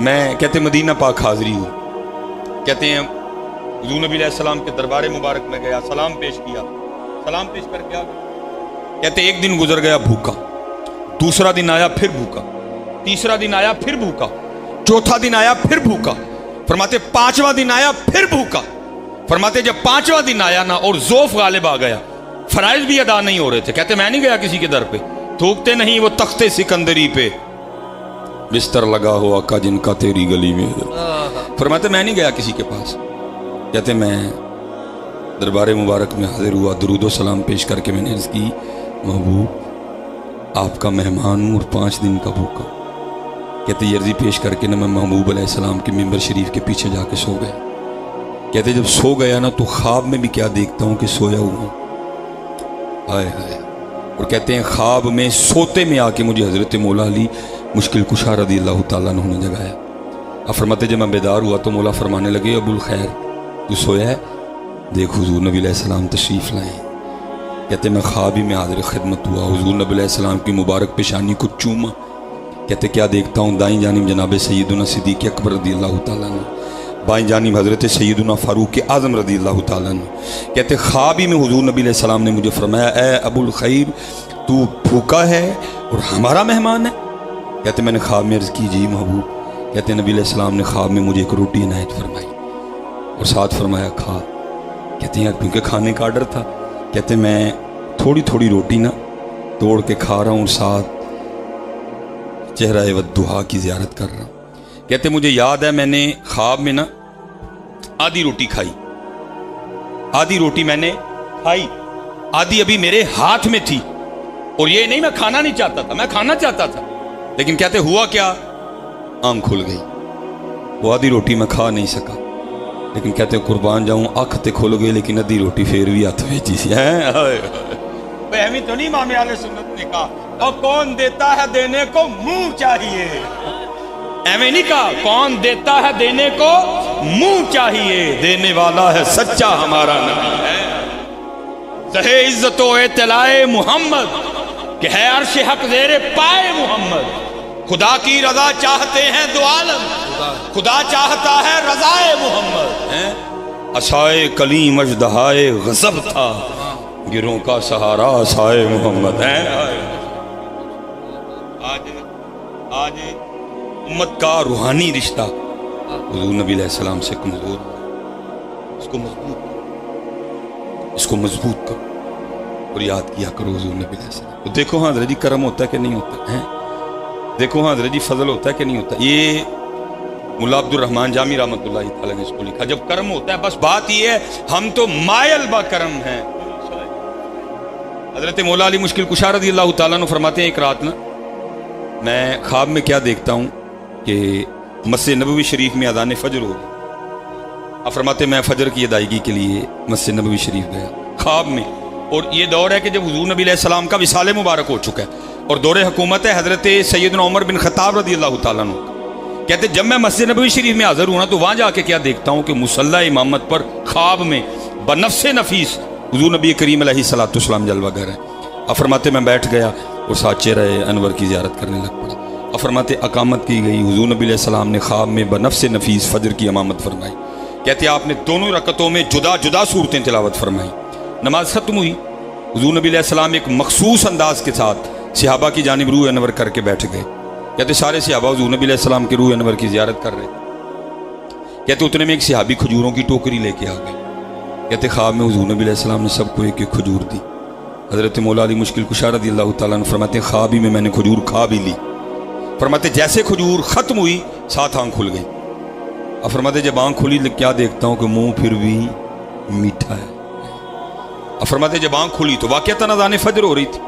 میں کہتے مدینہ پاک حاضری ہوئی، کہتے ہیں حضور نبی علیہ السلام کے دربار مبارک میں گیا، سلام پیش کیا، سلام پیش کر کے آ گیا۔ کہتے ایک دن گزر گیا بھوکا، دوسرا دن آیا پھر بھوکا، تیسرا دن آیا پھر بھوکا، چوتھا دن آیا پھر بھوکا، فرماتے پانچواں دن آیا پھر بھوکا۔ فرماتے جب پانچواں دن آیا نا اور ذوف غالب آ گیا، فرائض بھی ادا نہیں ہو رہے تھے، کہتے میں نہیں گیا کسی کے در پہ، تھوکتے نہیں وہ تخت سکندری پہ بستر لگا ہوا کا جن کا تیری گلی میں۔ فرماتے میں نہیں گیا کسی کے پاس، کہتے میں دربار مبارک میں حاضر ہوا، درود و سلام پیش کر کے میں نے عرض کی محبوب آپ کا مہمان ہوں اور 5 دن کا بھوکا۔ کہتے یہ عرضی پیش کر کے نا میں محبوب علیہ السلام کے ممبر شریف کے پیچھے جا کے سو گیا۔ کہتے جب سو گیا نا تو خواب میں بھی کیا دیکھتا ہوں کہ سویا ہوا ہوں، ہائے ہائے۔ اور کہتے ہیں خواب میں سوتے میں آ کے مجھے حضرت مولا علی مشکل کشا رضی اللہ تعالیٰ عنہ نے جگایا۔ اب فرماتے جب میں بیدار ہوا تو مولا فرمانے لگے ابو الخیر تو سویا ہے، دیکھ حضور نبی علیہ السلام تشریف لائے۔ کہتے میں خواب ہی میں حاضر خدمت ہوا، حضور نبی علیہ السلام کی مبارک پیشانی کو چوما۔ کہتے کیا دیکھتا ہوں دائیں جانب جناب سیدنا صدیق اکبر رضی اللہ تعالیٰ عنہ، بائیں جانب حضرت سیدنا فاروق اعظم رضی اللہ تعالیٰ عنہ۔ کہتے خواب ہی میں حضور نبی علیہ السلام نے مجھے فرمایا اے ابو الخیر تو بھوکا ہے اور ہمارا مہمان ہے؟ کہتے میں نے خواب میں عرض کی جی محبوب۔ کہتے نبی علیہ السلام نے خواب میں مجھے ایک روٹی عنایت فرمائی اور ساتھ فرمایا کھا۔ کہتے ہیں کیونکہ کھانے کا آرڈر تھا، کہتے میں تھوڑی تھوڑی روٹی نا توڑ کے کھا رہا ہوں، ساتھ چہرہ ودہا کی زیارت کر رہا ہوں۔ کہتے مجھے یاد ہے میں نے خواب میں نا آدھی روٹی کھائی، آدھی روٹی میں نے کھائی، آدھی ابھی میرے ہاتھ میں تھی، اور یہ نہیں میں کھانا نہیں چاہتا تھا، میں کھانا چاہتا تھا، لیکن کہتے ہوا کیا آنکھ کھل گئی، وہ آدھی روٹی میں کھا نہیں سکا، لیکن کہتے قربان جاؤں آنکھ تے کھل گئی لیکن آدھی روٹی پھر بھی ہاتھ بھیجی سی۔ فہمی تو نہیں امام اہل سنت نے کہا اور کون دیتا ہے دینے کو منہ چاہیے، ایویں نہیں کہا کون دیتا ہے دینے کو منہ چاہیے، دینے والا ہے سچا ہمارا نبی ہے، زہے عزت و اطلاع محمد کہ ہے عرش حق زیر پائے محمد، خدا کی رضا چاہتے ہیں دو عالم، خدا چاہتا ہے رضائے محمد۔ عصائے کلیم اژدہائے غضب تھا، گروں کا سہارا عصائے محمد ہے۔ آج امت کا روحانی رشتہ حضور نبی علیہ السلام سے کمزور، اس کو مضبوط کرو اور یاد کیا کرو حضور نبی علیہ السلام۔ دیکھو ہاں حضرت جی کرم ہوتا ہے کہ نہیں ہوتا ہے، دیکھو ہاں حضرت جی فضل ہوتا ہے کہ نہیں ہوتا۔ یہ مولا عبد الرحمن جامی رحمۃ اللہ تعالیٰ نے اس کو لکھا، جب کرم ہوتا ہے بس بات یہ ہے ہم تو مائل با کرم ہیں۔ حضرت مولا علی مشکل کشا رضی اللہ تعالیٰ عنہ فرماتے ہیں ایک رات نا میں خواب میں کیا دیکھتا ہوں کہ مسجد نبوی شریف میں اذان فجر ہو رہی، اب فرماتے میں فجر کی ادائیگی کے لیے مسجد نبوی شریف گیا خواب میں، اور یہ دور ہے کہ جب حضور نبی علیہ السلام کا وصال مبارک ہو چکا ہے اور دور حکومت ہے حضرت سیدنا عمر بن خطاب رضی اللہ تعالیٰ عنہ۔ کہتے جب میں مسجد نبوی شریف میں حاضر ہوں نا تو وہاں جا کے کیا دیکھتا ہوں کہ مصلی امامت پر خواب میں بنفس نفیس حضور نبی کریم علیہ الصلوۃ والسلام جلوہ گر ہے۔ اب فرماتے میں بیٹھ گیا اور ساتھ چہرہ انور کی زیارت کرنے لگ پڑا۔ اب فرماتے اقامت کی گئی، حضور نبی علیہ السلام نے خواب میں بنفس نفیس فجر کی امامت فرمائی۔ کہتے آپ نے دونوں رکعتوں میں جدا جدا صورتیں تلاوت فرمائی، نماز ختم ہوئی، حضور نبی علیہ السلام ایک مخصوص انداز کے ساتھ صحابہ کی جانب روح انور کر کے بیٹھ گئے۔ کہتے سارے صحابہ حضور نبی علیہ السلام کے روح انور کی زیارت کر رہے، کہتے اتنے میں ایک صحابی کھجوروں کی ٹوکری لے کے آ گئے۔ کہتے خواب میں حضور نبی علیہ السلام نے سب کو ایک ایک کھجور دی۔ حضرت مولا علی مشکل کشا رضی اللہ تعالیٰ عنہ فرماتے ہیں خواب ہی میں نے کھجور کھا بھی لی، فرماتے جیسے کھجور ختم ہوئی ساتھ آنکھ کھل گئی۔ اب فرماتے جب آنکھ کھلی کیا دیکھتا ہوں کہ منہ پھر بھی میٹھا ہے۔ اب فرماتے جب آنکھ کھلی تو واقعتاً اذان فجر ہو رہی تھی۔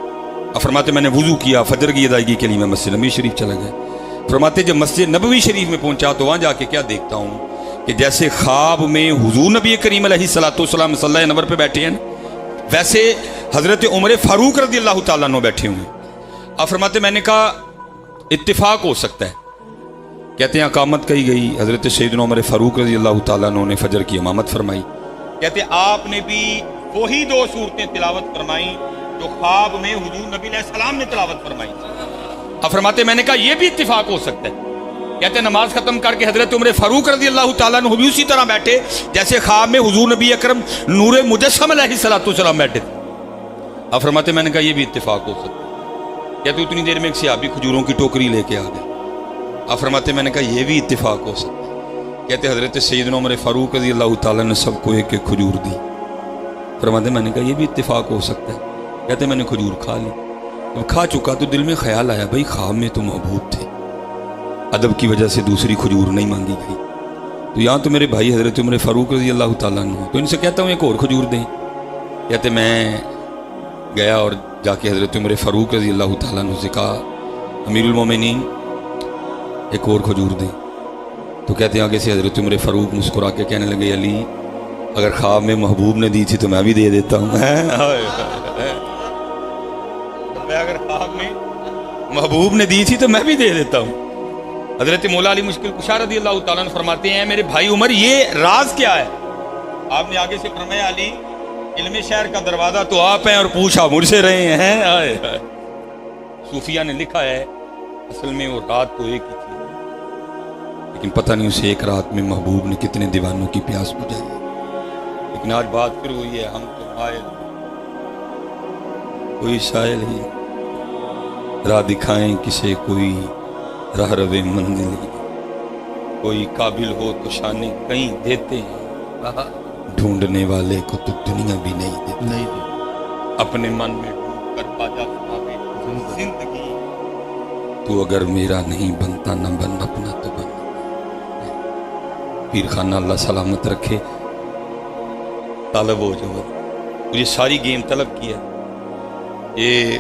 اب فرماتے میں نے وضو کیا، فجر کی ادائیگی کے لیے میں مسجد نبوی شریف چلا گیا۔ فرماتے جب مسجد نبوی شریف میں پہنچا تو وہاں جا کے کیا دیکھتا ہوں کہ جیسے خواب میں حضور نبی کریم علیہ الصلوۃ والسلام مصلی انور پہ بیٹھے ہیں ویسے حضرت عمر فاروق رضی اللہ تعالیٰ عنہ بیٹھے ہوئے ہیں۔ اب فرماتے میں نے کہا اتفاق ہو سکتا ہے، کہتے ہیں اقامت کہی گئی، حضرت سیدنا عمر فاروق رضی اللہ تعالیٰ عنہ نے فجر کی امامت فرمائی۔ کہتے ہیں آپ نے بھی وہی 2 صورتیں تلاوت فرمائیں جو خواب میں حضور نبی علیہ السلام نے تلاوت فرمائی۔ اب فرماتے میں نے کہا یہ بھی اتفاق ہو سکتا ہے کہتے ہیں نماز ختم کر کے حضرت عمر فاروق رضی اللہ تعالیٰ عنہ بھی اسی طرح بیٹھے جیسے خواب میں حضور نبی اکرم نور مجسم علیہ السلام بیٹھے تھے. اب فرماتے میں نے کہا یہ بھی اتفاق ہو سکتا ہے. کہتے اتنی دیر میں ایک صحابی کھجوروں کی ٹوکری لے کے آ گئے. اب فرماتے میں نے کہا یہ بھی اتفاق ہو سکتا ہے. کہتے حضرت سیدنا عمر فاروق رضی اللہ تعالیٰ نے سب کو ایک ایک کھجور دی. فرماتے میں نے کہا یہ بھی اتفاق ہو سکتا ہے. کہتے میں نے کھجور کھا لی. جب کھا چکا تو دل میں خیال آیا بھائی خواب میں تو محبوب تھے, ادب کی وجہ سے دوسری کھجور نہیں مانگی گئی, تو یہاں تو میرے بھائی حضرت عمر فاروق رضی اللہ تعالیٰ عنہ, تو ان سے کہتا ہوں ایک اور کھجور دیں. کہتے میں گیا اور جا کے حضرت عمر فاروق رضی اللہ تعالیٰ عنہ سے کہا امیر المومنین ایک اور کھجور دیں. تو کہتے ہیں آگے سے حضرت عمر فاروق مسکرا کے کہنے لگے علی اگر خواب میں محبوب نے دی تھی تو میں بھی دے دیتا ہوں. اگر خواب میں محبوب نے دی تھی تو میں بھی دے دیتا ہوں. حضرت مولا علی مشکل کشا رضی اللہ تعالیٰ عنہ فرماتے ہیں میرے بھائی عمر یہ راز کیا ہے؟ آپ نے آگے سے فرمایا علی علم شہر کا دروازہ تو آپ ہیں اور پوچھا مجھ سے رہے ہیں. آئے آئے. صوفیہ نے لکھا ہے اصل میں وہ رات تو ایک ہی تھی, لیکن پتہ نہیں اسے ایک رات میں محبوب نے کتنے دیوانوں کی پیاس بجھائی. لیکن آج بات پھر ہوئی ہے ہم تو مائل کوئی سائل ہی راہ دکھائیں کسے کوئی راہ روے منزل, کوئی قابل ہو تو شانے کہیں دیتے ہیں, ڈھونڈنے والے کو تو دنیا بھی نہیں دیتی. اپنے من میں ڈوب کر باجا سناوے زندگی, تو اگر میرا نہیں بنتا نہ بن اپنا تو بن. پیر خانہ اللہ سلامت رکھے طالب ہو جو مجھے ساری گیم طلب کیا. یہ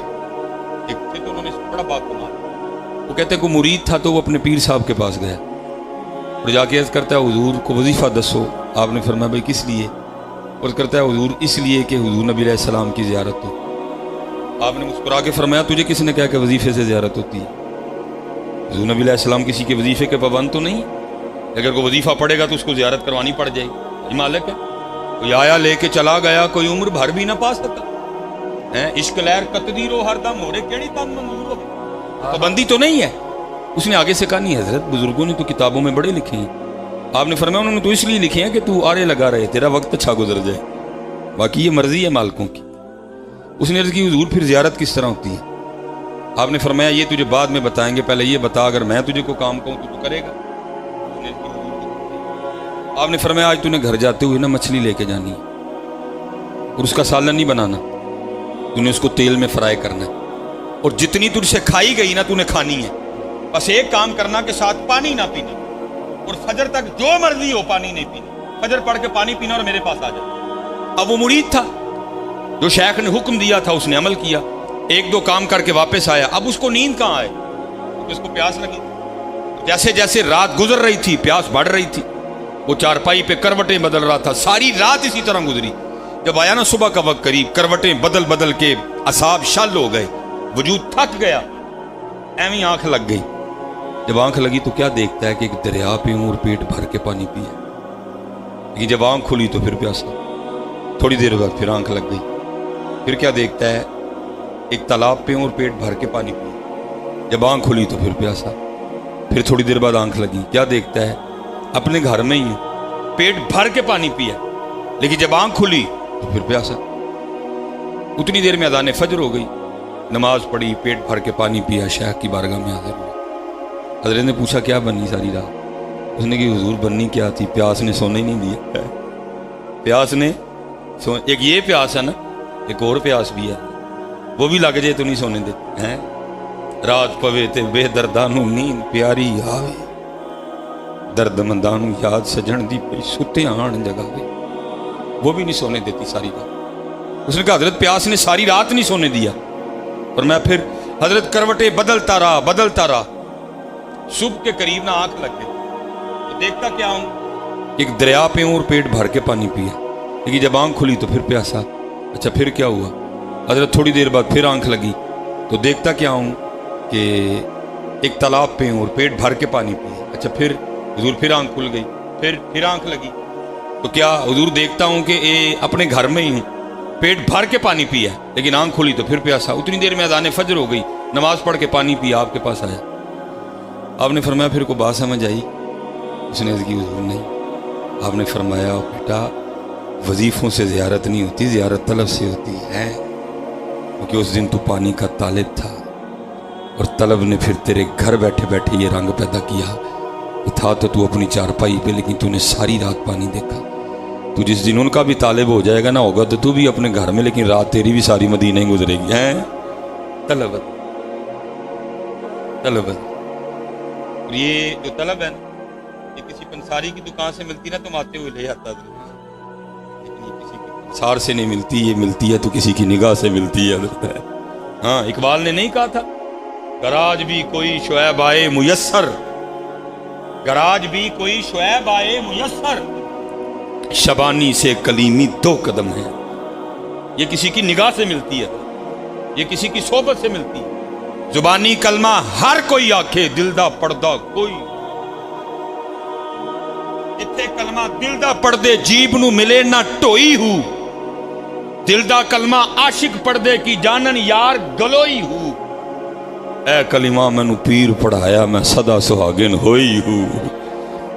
ایک تھے تو انہوں نے بڑا بات کمال, وہ کہتے ہیں کوئی مرید تھا تو وہ اپنے پیر صاحب کے پاس گیا اور جا کے عرض کرتا ہے حضور کو وظیفہ دسو. آپ نے فرمایا بھائی کس لیے؟ اور کرتا ہے حضور اس لیے کہ حضور نبی علیہ السلام کی زیارت ہو. آپ نے مسکرا کے فرمایا تجھے کس نے کہا کہ وظیفے سے زیارت ہوتی ہے؟ حضور نبی علیہ السلام کسی کے وظیفے کے پابند تو نہیں, اگر کوئی وظیفہ پڑے گا تو اس کو زیارت کروانی پڑ جائے گی. یہ مالک ہے کوئی آیا لے کے چلا گیا کوئی عمر بھر بھی نہ پا سکتا. عشق لہر قطدیر ہو ہر دم ہو رے کیڑی تن منظور ہو, پابندی تو نہیں ہے. اس نے آگے سے کہا نہیں حضرت بزرگوں نے تو کتابوں میں بڑے لکھے ہیں. آپ نے فرمایا انہوں نے تو اس لیے لکھے ہیں کہ تو آرے لگا رہے تیرا وقت اچھا گزر جائے, باقی یہ مرضی ہے مالکوں کی. اس نے عرض کی حضور پھر زیارت کس طرح ہوتی ہے؟ آپ نے فرمایا یہ تجھے بعد میں بتائیں گے, پہلے یہ بتا اگر میں تجھے کو کام کہوں تو کرے گا؟ آپ نے فرمایا آج تُو نے گھر جاتے ہوئے نا مچھلی لے کے جانی ہے اور اس کا سالن نہیں بنانا, تو نے اس کو تیل میں فرائی کرنا ہے اور جتنی تجھ سے کھائی گئی نا تو نے کھانی ہے. بس ایک کام کرنا کہ ساتھ پانی نہ پینا اور فجر تک جو مرضی ہو پانی نہیں پینا, فجر پڑھ کے پانی پینا اور میرے پاس آ جانا. اب وہ مرید تھا جو شیخ نے حکم دیا تھا اس نے عمل کیا, ایک دو کام کر کے واپس آیا. اب اس کو نیند کہاں آئے کیونکہ اس کو پیاس لگی. جیسے جیسے رات گزر رہی تھی پیاس بڑھ رہی تھی, وہ چارپائی پہ کروٹیں بدل رہا تھا. ساری رات اسی طرح گزری. جب آیا نا صبح کا وقت قریب, کروٹیں بدل بدل کے اعصاب شل ہو گئے, وجود تھک گیا, ایویں آنکھ لگ گئی. جب آنکھ لگی تو کیا دیکھتا ہے کہ ایک دریا پہ اور پیٹ بھر کے پانی پیا, لیکن جب آنکھ کھلی تو پھر پیاسا. تھوڑی دیر بعد پھر آنکھ لگ گئی, پھر کیا دیکھتا ہے ایک تالاب پہ اور پیٹ بھر کے پانی پیا. جب آنکھ کھلی تو پھر پیاسا. پھر تھوڑی دیر بعد آنکھ لگی, کیا دیکھتا ہے اپنے گھر میں ہی پیٹ بھر کے پانی پیا, لیکن جب آنکھ کھلی تو پھر پیاسا. اتنی دیر میں اذان فجر ہو گئی, نماز پڑھی, پیٹ بھر کے پانی پیا, شیخ کی بارگاہ میں حاضر ہوا. حضرت نے پوچھا کیا بنی ساری رات؟ اس نے کہ حضور بننی کیا تھی, پیاس نے سونے ہی نہیں دیا. پیاس نے ایک یہ پیاس ہے نا, ایک اور پیاس بھی ہے, وہ بھی لگ جائے تو نہیں سونے دیتے ہیں. رات پوے تے بے دردانو نیند پیاری آوے, درد مندانو یاد سجن دی پئی ستے آن جگاوے, وہ بھی نہیں سونے دیتی ساری رات. اس نے کہا حضرت پیاس نے ساری رات نہیں سونے دیا. اور میں پھر حضرت کروٹیں بدلتا رہا, صبح کے قریب نہ آنکھ لگ گئی تو دیکھتا کیا ہوں ایک دریا پہ اور پیٹ بھر کے پانی پیا, لیکن جب آنکھ کھلی تو پھر پیاسا. اچھا پھر کیا ہوا؟ حضرت تھوڑی دیر بعد پھر آنکھ لگی تو دیکھتا کیا ہوں کہ ایک تالاب پہ اور پیٹ بھر کے پانی پیا. اچھا پھر حضور پھر آنکھ کھل گئی, پھر آنکھ لگی تو کیا حضور دیکھتا ہوں کہ اپنے گھر میں ہی ہوں, پیٹ بھر کے پانی پیا, لیکن آنکھ کھلی تو پھر پیاسا. اتنی دیر میں اذان فجر ہو گئی, نماز پڑھ کے پانی پیا, آپ کے پاس آیا. آپ نے فرمایا پھر کو بات سمجھ آئی؟ اس نے عرض کی حضور نہیں. آپ نے فرمایا بیٹا وظیفوں سے زیارت نہیں ہوتی، زیارت طلب سے ہوتی ہے، کیونکہ اس دن تو پانی کا طالب تھا اور طلب نے پھر تیرے گھر بیٹھے بیٹھے یہ رنگ پیدا کیا. تھا تو اپنی چارپائی پہ، لیکن تو نے ساری رات پانی دیکھا. تو جس دن ان کا بھی طالب ہو جائے گا نا، ہوگا تو بھی اپنے گھر میں، لیکن رات تیری بھی ساری مدینہ ہی گزرے گی. ہیں طلبت طلبت. اور یہ جو طلب ہے نا، یہ کسی پنساری کی دکان سے ملتی نا تم آتے ہوئے لے آتا، لیکن یہ کسی کی پنسار سے نہیں ملتی، یہ ملتی ہے تو کسی کی نگاہ سے ملتی ہے. ہاں اقبال نے نہیں کہا تھا گراج بھی کوئی شعیب آئے میسر، گراج بھی کوئی شعیب آئے میسر، شبانی سے کلیمی 2 قدم ہے. یہ کسی کی نگاہ سے ملتی ہے، یہ کسی کی صحبت سے ملتی ہے. زبانی کلمہ ہر کوئی آکھے، دل دا پڑھدا کوئی. اتھے کلمہ دل دا پڑھدے جیب نو ملے نہ ٹوئی ہو، دل دا کلمہ عاشق پڑھدے کی جانن یار گلوئی ہو. اے کلمہ میں نو پیر پڑھایا میں صدا سہاگن ہوئی ہوں.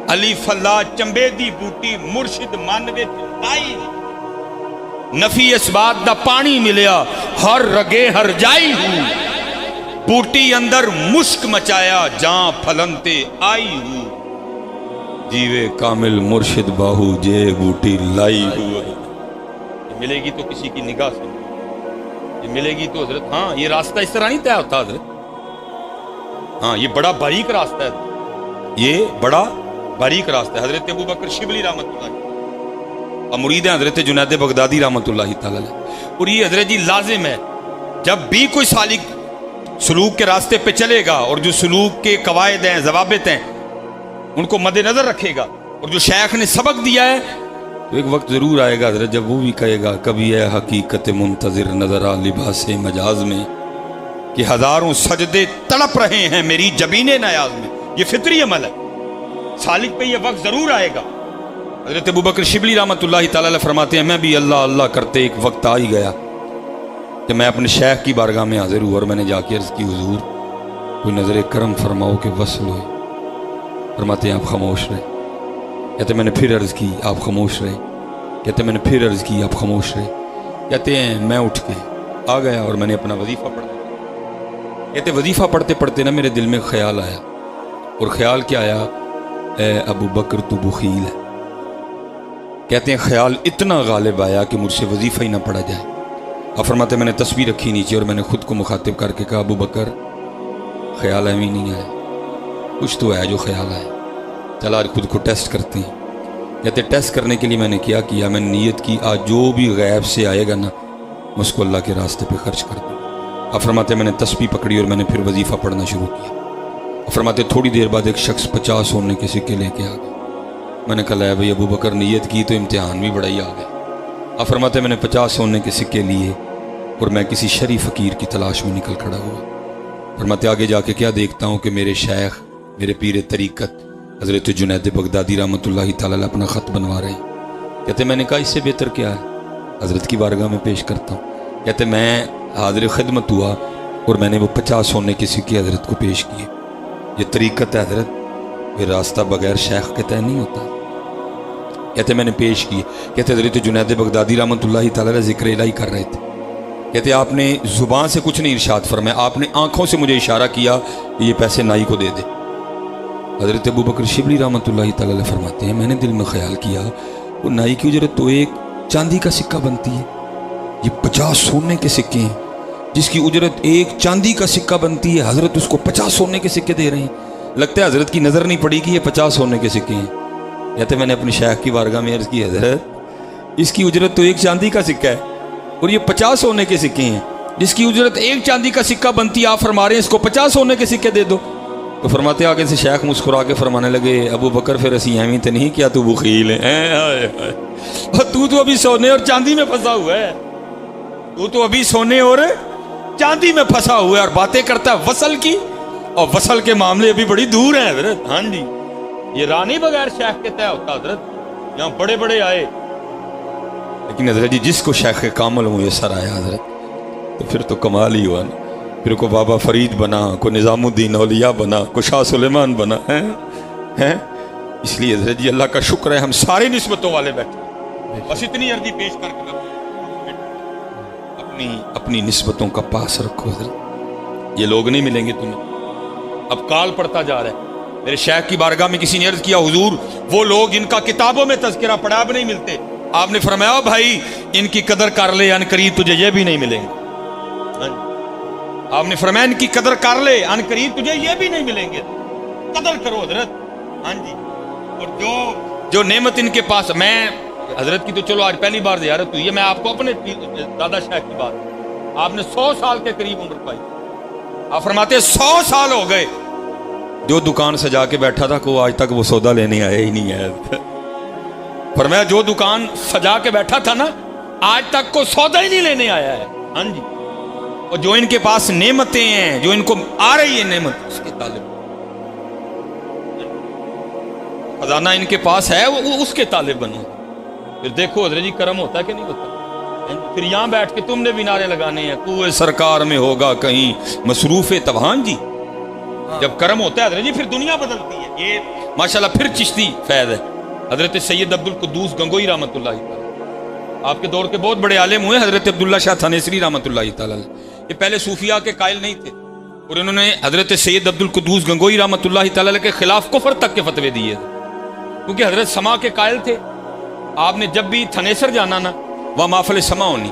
علی فلا چمبے دی بوٹی مرشد من وچ آئی، نفی اس بات دا پانی ملیا ہر رگے ہر جائی ہوں. بوٹی اندر مشک مچایا جاں پھلنتے آئی ہوں. جیوے کامل مرشد باہو جے بوٹی لائی ہوں. یہ ملے گی تو کسی کی نگاہ سے، یہ ملے گی تو حضرت. ہاں یہ راستہ اس طرح نہیں طے ہوتا حضرت. ہاں یہ بڑا باریک راستہ ہے، یہ بڑا باریک راستہ ہے. حضرت ابو بکر شبلی رحمۃ اللہ اور مرید ہیں حضرت جنید بغدادی رحمۃ اللہ تعالی علیہ. اور یہ حضرت جی لازم ہے جب بھی کوئی سالک سلوک کے راستے پہ چلے گا اور جو سلوک کے قواعد ہیں ضوابط ہیں ان کو مد نظر رکھے گا، اور جو شیخ نے سبق دیا ہے، تو ایک وقت ضرور آئے گا حضرت جب وہ بھی کہے گا کبھی اے حقیقت منتظر نظر آ لباس مجاز میں کہ ہزاروں سجدے تڑپ رہے ہیں میری جبین نیاز میں. یہ فطری عمل ہے، سالک پہ یہ وقت ضرور آئے گا. حضرت ابو بکر شبلی رحمۃ اللہ تعالی علیہ فرماتے ہیں میں بھی اللہ اللہ کرتے ایک وقت آ ہی گیا کہ میں اپنے شیخ کی بارگاہ میں حاضر ہوں، اور میں نے جا کے عرض کی حضور کوئی نظر کرم فرماؤ کہ وصل ہوئے. فرماتے ہیں آپ خاموش رہے. کہتے میں نے پھر عرض کی آپ خاموش رہے. کہتے میں نے پھر عرض کی آپ خاموش رہے. کہتے ہیں میں اٹھ کے آ گیا اور میں نے اپنا وظیفہ پڑھا. کہتے وظیفہ پڑھتے پڑھتے نا میرے دل میں خیال آیا، اور خیال کیا آیا؟ اے ابو بکر تو بخیل ہے. کہتے ہیں خیال اتنا غالب آیا کہ مجھ سے وظیفہ ہی نہ پڑھا جائے. اور فرماتے میں نے تسبیح رکھی نیچے اور میں نے خود کو مخاطب کر کے کہا ابو بکر خیال ایویں نہیں آیا، کچھ تو ہے جو خیال آیا، چلا خود کو ٹیسٹ کرتے ہیں. کہتے ٹیسٹ کرنے کے لیے میں نے کیا میں نے نیت کی آج جو بھی غیب سے آئے گا نا میں اس کو اللہ کے راستے پہ خرچ کر دوں. اور فرماتے میں نے تسبیح پکڑی اور میں نے پھر وظیفہ پڑھنا شروع کیا. اور فرماتے تھوڑی دیر بعد ایک شخص 50 سونے کے سکے لے کے آ گیا. میں نے کہا بھائی ابو بکر نیت کی تو امتحان بھی بڑا ہی آ گیا. اور فرماتے میں نے 50 سونے کے سکے لیے اور میں کسی شریف فقیر کی تلاش میں نکل کھڑا ہوا. فرماتے آگے جا کے کیا دیکھتا ہوں کہ میرے شیخ میرے پیر طریقت حضرت جنید بغدادی رحمۃ اللہ تعالی علیہ اپنا خط بنوا رہے ہیں. کہتے میں نے کہا اس سے بہتر کیا ہے حضرت کی بارگاہ میں پیش کرتا ہوں. کہتے میں حاضر خدمت ہوا اور میں نے وہ 50 سونے کے سکے حضرت کو پیش کیے. یہ طریقت ہے حضرت، یہ راستہ بغیر شیخ کے طے نہیں ہوتا. کہتے میں نے پیش کیے. کہتے حضرت جنید بغدادی رحمۃ اللہ تعالی علیہ ذکر الہی کر رہے تھے. کہتے آپ نے زبان سے کچھ نہیں ارشاد فرمایا، آپ نے آنکھوں سے مجھے اشارہ کیا کہ یہ پیسے نائی کو دے دے. حضرت ابو بکر شبلی رحمۃ اللہ تعالی علیہ فرماتے ہیں میں نے دل میں خیال کیا وہ نائی کی اجرت تو ایک چاندی کا سکہ بنتی ہے، یہ 50 سونے کے سکے ہیں جس کی اجرت ایک چاندی کا سکہ بنتی ہے، حضرت اس کو 50 سونے کے سکے دے رہے ہیں. لگتا ہے حضرت کی نظر نہیں پڑی کہ یہ 50 سونے کے سکے ہیں. کہتے میں نے اپنے شیخ کی بارگاہ میں عرض کی حضرت اس کی اجرت تو ایک چاندی کا سکہ ہے اور یہ 50 سونے کے سکے ہیں جس کی اجرت ایک چاندی کا سکہ بنتی ہے، آپ فرما رہے ہیں اس کو 50 سونے کے سکے دے دو. تو فرماتے آگے سے شیخ مسکرا کے فرمانے لگے ابو بکر پھر اسی ایویں تو نہیں کیا تو بخیل ہے، اور تو ابھی سونے اور چاندی میں پھنسا ہوا ہے، تو ابھی سونے اور چاندی میں پھنسا ہوا ہے اور باتیں کرتا ہے وصل کی، اور وصل کے معاملے ابھی بڑی دور ہیں حضرت. ہاں جی یہ رانی بغیر شیخ کے طے ہوتا حضرت، یہاں بڑے بڑے آئے لیکن حضرت جی جس کو شیخ کامل میسر آیا حضرت تو پھر تو کمال ہی ہوا نا. پھر کو بابا فرید بنا، کو نظام الدین اولیاء بنا، کو شاہ سلیمان بنا ہیں۔ اس لیے حضرت جی اللہ کا شکر ہے ہم سارے نسبتوں والے بیٹھے، بس اتنی عرضی پیش کر کے اپنی نسبتوں کا پاس رکھو حضرت، یہ لوگ نہیں ملیں گے تمہیں۔ اب کال پڑتا جا رہا ہے، میرے شیخ کی بارگاہ میں کسی نے عرض کیا حضور وہ لوگ جن کا کتابوں میں تذکرہ پڑھا اب نہیں ملتے، آپ نے فرمایا بھائی ان کی قدر کر لے، ان قریب تجھے یہ بھی نہیں ملیں گے۔ آپ نے فرمایا ان کی قدر کر لے، ان قریب تجھے یہ بھی نہیں ملیں گے، قدر کرو حضرت۔ ہاں جی، اور جو نعمت ان کے پاس، میں حضرت کی تو چلو آج پہلی بار زیارت ہوئی ہے، میں آپ کو اپنے دادا شیخ کی بات، آپ نے 100 سال کے قریب عمر پائی، آپ فرماتے 100 سال ہو گئے، جو دکان سجا کے بیٹھا تھا کو آج تک وہ سودا لینے آیا ہی نہیں ہے۔ فرمایا جو دکان سجا کے بیٹھا تھا نا آج تک کو سودا ہی نہیں لینے آیا ہے۔ ہاں جی، اور جو ان کے پاس نعمتیں ہیں، جو ان کو آ رہی ہے نعمت، اس کے طالب خزانہ ان کے پاس ہے، وہ اس کے طالب بنو۔ پھر دیکھو حضرت جی کرم ہوتا ہے کہ نہیں ہوتا؟ پھر یہاں بیٹھ کے تم نے بھی نعرے لگانے ہیں، کوئے سرکار میں ہوگا کہیں مصروف تبہان جی۔ جب کرم ہوتا ہے حضرت جی پھر دنیا بدلتی ہے۔ یہ ماشاءاللہ پھر چشتی فیض ہے، حضرت سید عبد القدوس گنگوئی رحمۃ اللہ تعالی، آپ کے دور کے بہت بڑے عالم ہوئے، حضرت عبداللہ شاہ تھانیسری رحمۃ اللہ تعالی، یہ پہلے صوفیاء کے قائل نہیں تھے، اور انہوں نے حضرت سید عبد القدوس گنگوئی رحمۃ اللہ تعالی کے خلاف کفر تک کے فتوے دیے، کیونکہ حضرت سما کے قائل تھے۔ آپ نے جب بھی تھنیسر جانا نا وہاں محفل سما ہونی،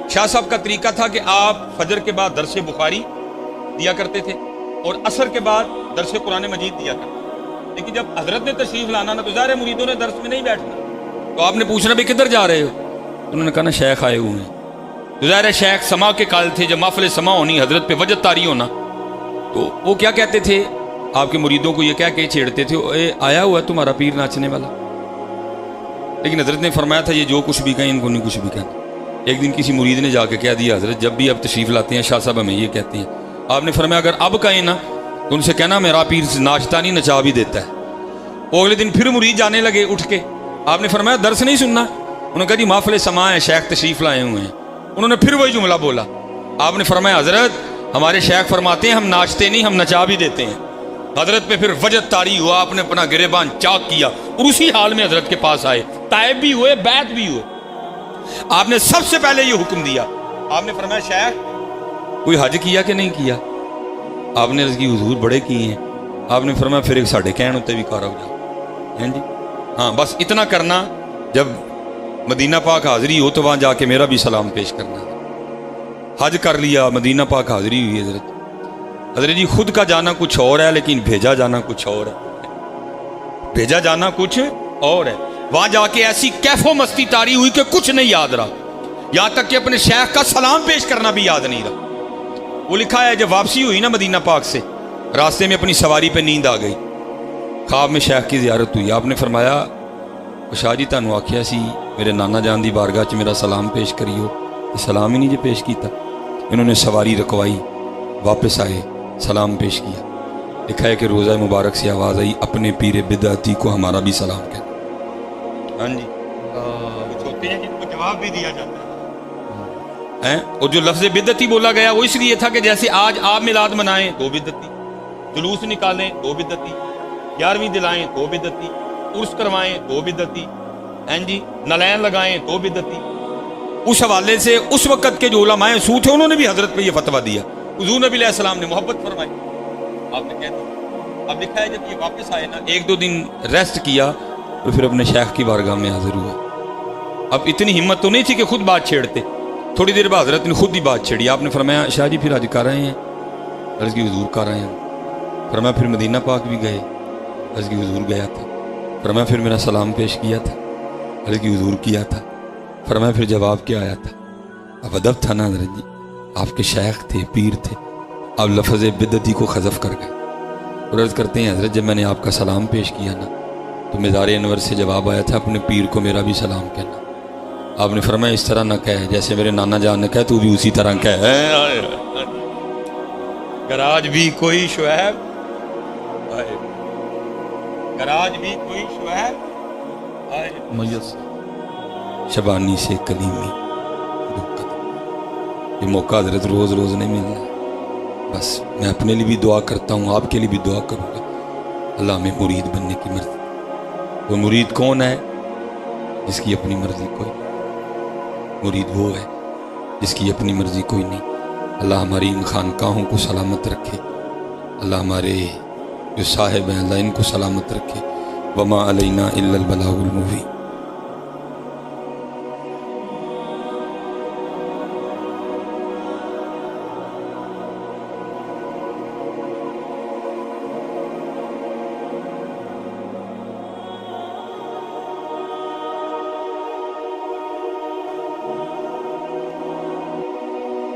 شاہ صاحب کا طریقہ تھا کہ آپ فجر کے بعد درس بخاری دیا کرتے تھے اور عصر کے بعد درس قرآن مجید دیا کرتے تھے، لیکن جب حضرت نے تشریف لانا نا تو ظاہر مریدوں نے درس میں نہیں بیٹھنا، تو آپ نے پوچھنا بھی کدھر جا رہے ہو، انہوں نے کہا نا شیخ آئے ہوئے ہیں، تو ظاہر شیخ سما کے قائل تھے، جب محفل سما ہونی حضرت پہ وجد طاری ہونا تو وہ کیا کہتے تھے، آپ کے مریدوں کو یہ کہہ کے چھیڑتے تھے اے آیا ہوا ہے تمہارا پیر ناچنے والا، لیکن حضرت نے فرمایا تھا یہ جو کچھ بھی کہیں ان کو نہیں کچھ بھی کہنا۔ ایک دن کسی مرید نے جا کے کہہ دیا حضرت جب بھی اب تشریف لاتے ہیں شاہ صاحب ہمیں یہ کہتے ہیں، آپ نے فرمایا اگر اب کہیں نا تو ان سے کہنا میرا پیر ناچتا نہیں نچا بھی دیتا ہے۔ وہ اگلے دن پھر مرید جانے لگے اٹھ کے، آپ نے فرمایا درس نہیں سننا، انہوں نے کہا جی محفل سما ہے شیخ تشریف لائے ہوئے ہیں، انہوں نے پھر وہی جملہ بولا، آپ نے فرمایا حضرت ہمارے شیخ فرماتے ہیں ہم ناچتے نہیں ہم نچا بھی دیتے ہیں۔ حضرت پہ پھر وجد طاری ہوا، آپ نے اپنا گریبان چاک کیا اور اسی حال میں حضرت کے پاس آئے، تائب بھی ہوئے بیعت بھی ہوئے۔ آپ نے سب سے پہلے یہ حکم دیا، آپ نے فرمایا شیخ کوئی حج کیا کہ نہیں کیا، آپ نے عرض کی حضور بڑے کیے ہیں، آپ نے فرمایا پھر ایک ساڑھے کہن ہوتے بھی کارا ہو جاؤ ہیں جی، ہاں بس اتنا کرنا، جب مدینہ پاک حاضری ہو تو وہاں جا کے میرا بھی سلام پیش کرنا۔ حج کر لیا، مدینہ پاک حاضری ہوئی حضرت جی خود کا جانا کچھ اور ہے لیکن بھیجا جانا کچھ اور ہے، بھیجا جانا کچھ اور ہے۔ وہاں جا کے ایسی کیف و مستی طاری ہوئی کہ کچھ نہیں یاد رہا، یہاں تک کہ اپنے شیخ کا سلام پیش کرنا بھی یاد نہیں رہا۔ وہ لکھا ہے جب واپسی ہوئی نا مدینہ پاک سے، راستے میں اپنی سواری پہ نیند آ گئی، خواب میں شیخ کی زیارت ہوئی، آپ نے فرمایا شاہ جی تانوں آکھیا سی میرے نانا جان دی بارگاہ چ میرا سلام پیش کریو، یہ سلام ہی نہیں جی پیش کیتا۔ انہوں نے سواری رکوائی، واپس آئے، سلام پیش کیا، لکھا ہے کہ روزہ مبارک سے آواز آئی اپنے پیر بدعتی کو ہمارا بھی سلام کہنا۔ ہاں جی، کچھ ہوتے ہیں جن کو جواب بھی دیا جاتا ہے، اور جو لفظ بدعتی بولا گیا وہ اس لیے تھا کہ جیسے آج آپ میلاد منائیں تو بدعتی، جلوس نکالیں تو بدعتی، 11ویں دلائیں تو بدعتی، عرس کروائیں تو بدعتی، جی نلین لگائیں تو بدعتی۔ اس حوالے سے اس وقت کے جو علماء سو تھے انہوں نے بھی حضرت پہ یہ فتویٰ دیا، حضور نبی علیہ السلام نے محبت فرمائی، آپ نے کہہ دیا۔ اب لکھا ہے جب یہ واپس آئے نا 1-2 دن ریسٹ کیا تو پھر اپنے شیخ کی بارگاہ میں حاضر ہوا۔ اب اتنی ہمت تو نہیں تھی کہ خود بات چھیڑتے، تھوڑی دیر بعد حضرت نے خود ہی بات چھیڑی، آپ نے فرمایا شاہ جی پھر آج کر رہے ہیں، عرض کی حضور کر رہے ہیں، فرمایا پھر مدینہ پاک بھی گئے، عرض کی حضور گیا تھا، فرمایا پھر میرا سلام پیش کیا تھا، عرض کی حضور کیا تھا، فرمایا پھر جواب کیا آیا تھا، اب ادب تھا نا حضرت جی، آپ کے شیخ تھے پیر تھے، آپ لفظ بدعتی کو حذف کر گئے، اور عرض کرتے ہیں حضرت جب میں نے آپ کا سلام پیش کیا نا تو مزار انور سے جواب آیا تھا اپنے پیر کو میرا بھی سلام کہنا۔ آپ نے فرمایا اس طرح نہ کہے جیسے میرے نانا جان نے کہا تو بھی اسی طرح کہے، گراج بھی کوئی شعیب، گراج بھی کوئی شعیب میس شبانی سے کلیمی، یہ موقع حضرت روز روز نہیں ملنا، بس میں اپنے لیے بھی دعا کرتا ہوں، آپ کے لیے بھی دعا کروں گا، اللہ ہمیں مرید بننے کی مرضی۔ وہ مرید کون ہے؟ جس کی اپنی مرضی کوئی، مرید وہ ہے جس کی اپنی مرضی کوئی نہیں۔ اللہ ہماری ان خانقاہوں کو سلامت رکھے، اللہ ہمارے جو صاحب ہیں اللہ ان کو سلامت رکھے۔ وما علینا الا البلاغ المبین۔